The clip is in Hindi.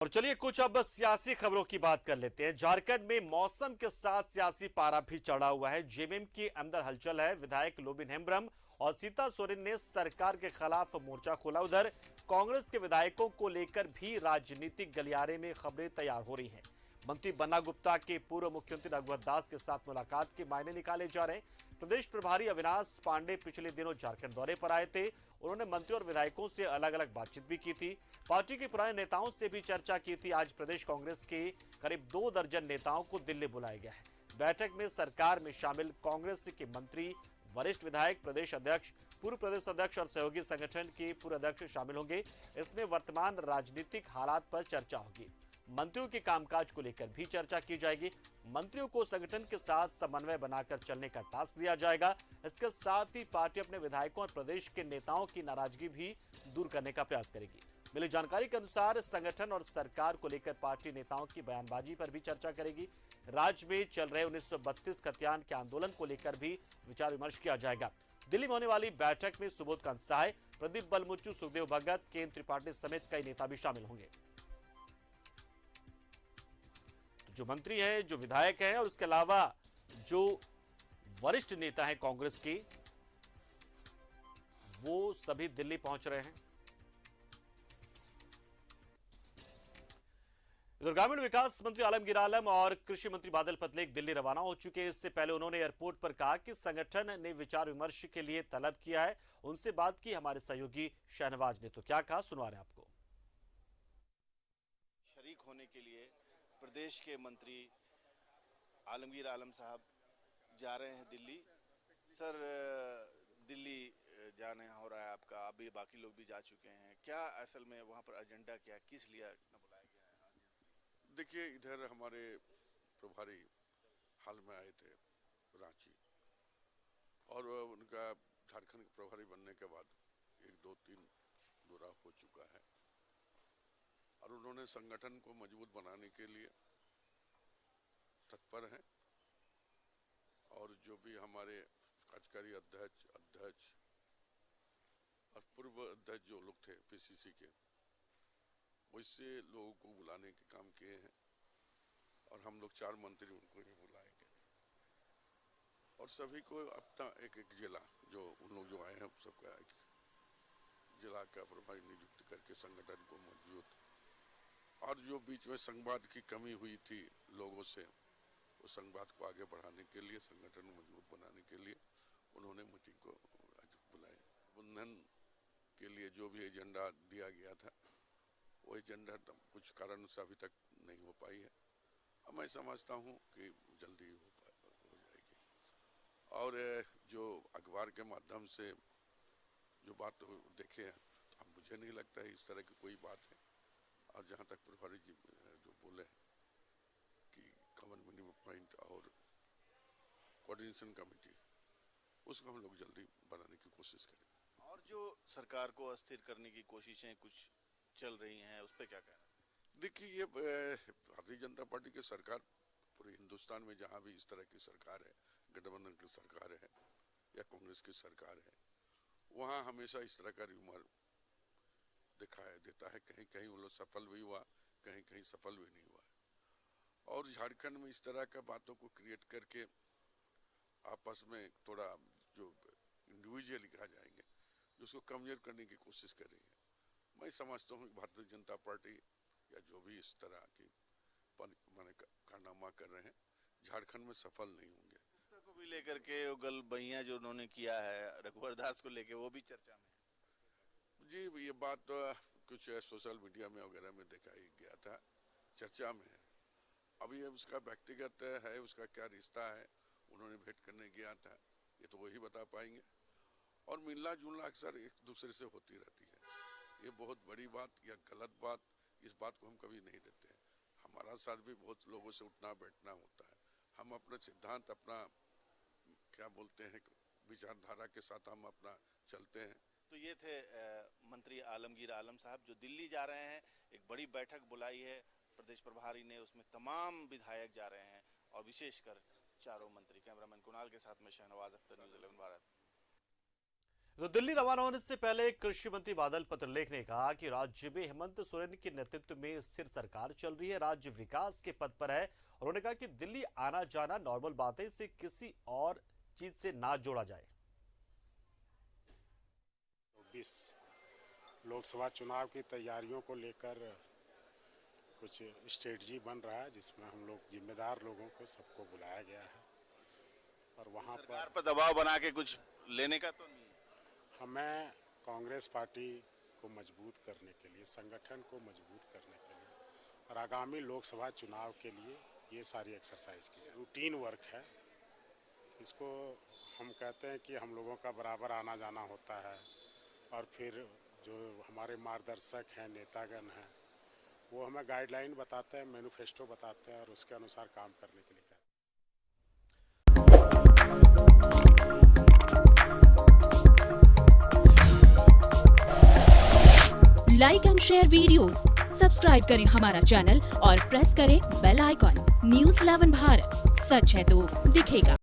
और चलिए कुछ अब सियासी खबरों की बात कर लेते हैं। झारखंड में मौसम के साथ सियासी पारा भी चढ़ा हुआ है। जेएमएम के अंदर हलचल है। विधायक लोबिन हेम्ब्रम और सीता सोरेन ने सरकार के खिलाफ मोर्चा खोला। उधर कांग्रेस के विधायकों को लेकर भी राजनीतिक गलियारे में खबरें तैयार हो रही हैं। मंत्री बन्ना गुप्ता के पूर्व मुख्यमंत्री रघुवर दास के साथ मुलाकात के मायने निकाले जा रहे हैं। प्रदेश प्रभारी अविनाश पांडे पिछले दिनों झारखंड दौरे पर आए थे। उन्होंने मंत्री और विधायकों से अलग अलग बातचीत भी की थी। पार्टी के पुराने नेताओं से भी चर्चा की थी। आज प्रदेश कांग्रेस के करीब 2 दर्जन नेताओं को दिल्ली बुलाया गया है। बैठक में सरकार में शामिल कांग्रेस के मंत्री, वरिष्ठ विधायक, प्रदेश अध्यक्ष, पूर्व प्रदेश अध्यक्ष और सहयोगी संगठन के पूर्व अध्यक्ष शामिल होंगे। इसमें वर्तमान राजनीतिक हालात पर चर्चा होगी। मंत्रियों के कामकाज को लेकर भी चर्चा की जाएगी। मंत्रियों को संगठन के साथ समन्वय बनाकर चलने का टास्क दिया जाएगा। इसके साथ ही पार्टी अपने विधायकों और प्रदेश के नेताओं की नाराजगी भी दूर करने का प्रयास करेगी। मिली जानकारी के अनुसार संगठन और सरकार को लेकर पार्टी नेताओं की बयानबाजी पर भी चर्चा करेगी। राज्य में चल रहे 1932 खतियान के आंदोलन को लेकर भी विचार विमर्श किया जाएगा। दिल्ली में होने वाली बैठक में सुबोध कांत सहाय, प्रदीप बलमुच्चू, सुखदेव भगत, केएन त्रिपाठी समेत कई नेता भी शामिल होंगे। जो मंत्री हैं, जो विधायक हैं और उसके अलावा जो वरिष्ठ नेता हैं कांग्रेस के, वो सभी दिल्ली पहुंच रहे हैं। इधर ग्रामीण विकास मंत्री आलमगीर आलम और कृषि मंत्री बादल पत्रलेख दिल्ली रवाना हो चुके हैं। इससे पहले उन्होंने एयरपोर्ट पर कहा कि संगठन ने विचार विमर्श के लिए तलब किया है। उनसे बात की हमारे सहयोगी शहनवाज ने। तो क्या कहा, सुनवा रहे हैं आपको। शरीक होने के लिए प्रदेश के मंत्री आलमगीर आलम साहब जा रहे हैं दिल्ली। सर, दिल्ली जाने हो रहा है आपका, अभी बाकी लोग भी जा चुके हैं। क्या असल में वहाँ पर एजेंडा क्या, किस लिए बुलाया गया है? देखिए, इधर हमारे प्रभारी हाल में आए थे रांची, और उनका झारखंड के प्रभारी बनने के बाद 1-2-3 दौरा हो चुका है, और उन्होंने संगठन को मजबूत बनाने के लिए तत्पर हैं। और जो भी हमारे कार्यकारी अध्यक्ष और पूर्व अध्यक्ष जो लोग थे पीसीसी के, वैसे लोगों को बुलाने के काम किए हैं। और हम लोग 4 मंत्री उनको भी बुलाएंगे, और सभी को अपना एक एक जिला, जो उन लोग जो आए हैं सबका एक जिला का प्रभारी नियुक्त करके संगठन को मजबूत, और जो बीच में संवाद की कमी हुई थी लोगों से, उस संवाद को आगे बढ़ाने के लिए, संगठन को मजबूत बनाने के लिए उन्होंने मीटिंग को आज बुलाया। बंधन के लिए जो भी एजेंडा दिया गया था, वो एजेंडा कुछ कारण से अभी तक नहीं हो पाई है। अब मैं समझता हूँ कि जल्दी हो जाएगी। और जो अखबार के माध्यम से जो बात देखे हैं, अब मुझे नहीं लगता है इस तरह की कोई बात है। और जहाँ तक प्रभारी जी जो बोले कि कॉमन मिनिमम पॉइंट और कोऑर्डिनेशन कमेटी, उसको हम लोग जल्दी बनाने की कोशिश करेंगे। और जो सरकार को अस्थिर करने की कोशिशें कुछ चल रही हैं, उस पर क्या कहना है? देखिए, ये भारतीय जनता पार्टी की सरकार पूरे हिंदुस्तान में जहाँ भी इस तरह की सरकार है, गठबंधन की सरकार है या कांग्रेस की सरकार है, वहाँ हमेशा इस तरह का र्यूमर दिखाई देता है। कहीं कहीं वो लोग सफल भी हुआ, कहीं कहीं सफल भी नहीं हुआ। और झारखंड में इस तरह का बातों को क्रिएट करके आपस में थोड़ा जो इंडिविजुअली कहा जाएंगे, उसको कमजोर करने की कोशिश कर रही है। मैं समझता हूँ भारतीय जनता पार्टी या जो भी इस तरह की माने कारनामा कर रहे हैं, झारखंड में सफल नहीं होंगे। को भी लेकर के गल बहिया जो उन्होंने किया है रघुवर दास को लेके, वो भी चर्चा में है। जी, ये बात तो कुछ सोशल मीडिया में वगैरह में दिखाई गया था, चर्चा में है। अभी उसका व्यक्तिगत है, उसका क्या रिश्ता है, उन्होंने भेंट करने गया था, ये तो वही बता पाएंगे। और मिलना जुलना अक्सर एक दूसरे से होती रहती है। ये बहुत बड़ी बात या गलत बात, इस बात को हम कभी नहीं देते हैं। हमारा साथ भी बहुत लोगों से उठना बैठना होता है। हम अपना सिद्धांत, अपना क्या बोलते हैं, विचारधारा के साथ हम अपना चलते हैं। तो ये थे मंत्री आलमगीर आलम साहब, जो दिल्ली जा रहे हैं। एक बड़ी बैठक बुलाई है प्रदेश प्रभारी ने, उसमें तमाम विधायक जा रहे हैं और विशेषकर 4 मंत्री। कैमरामैन कुणाल के साथ में शहनवाज अख्तर, न्यूज़ 11 भारत। तो दिल्ली रवाना होने से पहले कृषि मंत्री बादल पत्रलेख ने कहा कि राज्य में हेमंत सोरेन के नेतृत्व में स्थिर सरकार चल रही है, राज्य विकास के पथ पर है। उन्होंने कहा कि दिल्ली आना जाना नॉर्मल बात है, इसे किसी और चीज से ना जोड़ा जाए। 20 लोकसभा चुनाव की तैयारियों को लेकर कुछ स्ट्रेटजी बन रहा है, जिसमें हम लोग जिम्मेदार लोगों को सबको बुलाया गया है और वहाँ सरकार पर दबाव बना के कुछ लेने का तो नहीं। हमें कांग्रेस पार्टी को मजबूत करने के लिए, संगठन को मजबूत करने के लिए और आगामी लोकसभा चुनाव के लिए ये सारी एक्सरसाइज की जाए। रूटीन वर्क है, इसको हम कहते हैं कि हम लोगों का बराबर आना जाना होता है और फिर जो हमारे मार्गदर्शक हैं, नेतागण हैं, वो हमें गाइडलाइन बताते हैं, मैनिफेस्टो बताते हैं और उसके अनुसार काम करने के लिए कहते हैं। Like and share videos, subscribe करें हमारा चैनल और प्रेस करें बेल आइकॉन। न्यूज़ 11 भारत, सच है तो दिखेगा।